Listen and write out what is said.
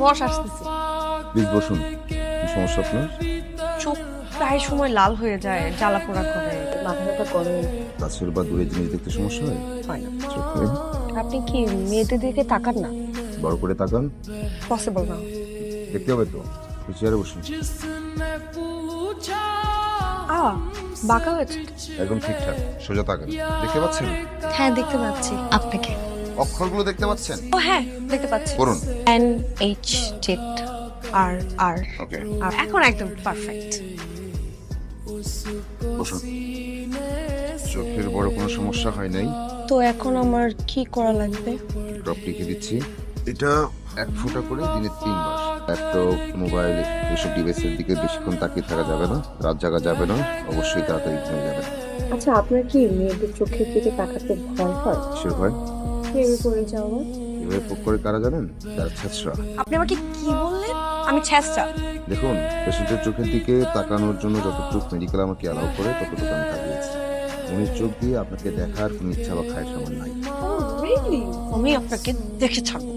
বস আসতেছি। প্লিজ বসুন। কি সমস্যা আপনার? চোখ প্রায় সময় লাল হয়ে যায়, জ্বালা পোড়া করে, মাথা ব্যথা করে। কাছের বা দূরের জিনিস দেখতে সমস্যা হয়? হয় না। চোখে আপনি কি মেয়েদের দিকে তাকান না? বড় করে তাকান। পসিবল না। দেখতে হবে তো। চেয়ারে বসুন। বাঁকা হয়েছে। একদম ঠিকঠাক। সোজা তাকান। দেখতে পাচ্ছেন? হ্যাঁ, দেখতে পাচ্ছি আপনাকে। অক্ষরগুলো দেখতে পাচ্ছেন? ও হ্যাঁ, দেখতে পাচ্ছি। পড়ুন। NH জেড আর আর ওকে, আর এখন একদম পারফেক্ট। বসুন। চোখের বড় কোনো সমস্যা হয় নাই। তো এখন আমার কি করা লাগবে? ড্রপ লিখে দিচ্ছি। এটা 1 ফোঁটা করে দিনে 3 বার। ল্যাপটপ, মোবাইল এসব ডিভাইসের দিকে বেশিক্ষণ তাকিয়ে থাকা যাবে না। রাত জাগা যাবে না। অবশ্যই তাড়াতাড়ি ঘুমিয়ে যাবেন। আচ্ছা, আপনার কি মেয়েদের চোখের দিকে তাকাতে ভয় হয়? কিসের ভয়? প্রেমে পড়ে যাওয়া? এভাবে পোক করে কারা জানেন? যারা ছেঁচড়া। আপনি আমাকে কি বললেন? আমি ছ্যাঁচড়া? দেখুন, পেশেন্টের চোখের দিকে তাকানোর জন্য যতটুকু মেডিকেল আমাকে অ্যালাউ করে ততটুকু আমি তাকিয়েছি। উনি চোখ দিয়ে আপনাকে দেখার কোনো ইচ্ছা বা খায়েশ আমার নাই। আমি আপনাকে দেখে ছাড়বো।